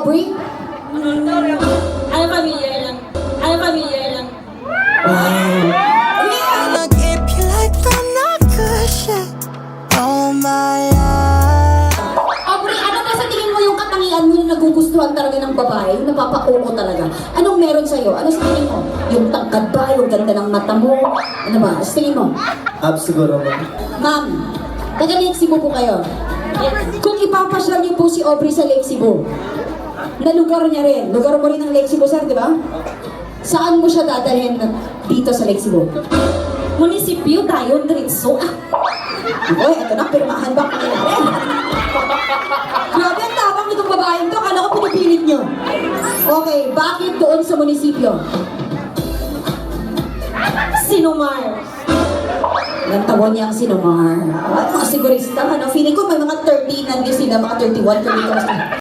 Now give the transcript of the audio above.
Aubrey? Ay, pamilya lang. Ay, pamilya lang. If you like the not good shit, oh my God. Aubrey, ano ba sa tingin mo yung katangian mo yung nagugustuhan talaga ng babae? Yung napapauko talaga? Anong meron sa'yo? Ano sa tingin mo? Yung tangkad ba? Yung ganda ng mata mo? Ano ba? Sa tingin mo? Abs siguro mo. Ma'am, taga Lake Cebu po kayo. Kung ipapasyal niyo po si Aubrey sa Lake Cebu, na lugar niya rin, lugar mo rin ang Lake Cebu, sir, di ba? Saan mo siya dadalhin dito sa Lake Cebu? Munisipyo tayo, diretso. Uy, eto na, pirmahan ba kami natin? Grabe ang tapang nitong babaeng to, kala ko pinipilit niyo. Okay, bakit doon sa munisipyo? Sinumar. Ilang taon niya ang sinumar. Mga sigurista, ano? Feeling ko may mga 30 nandiyo sila, mga 31 kami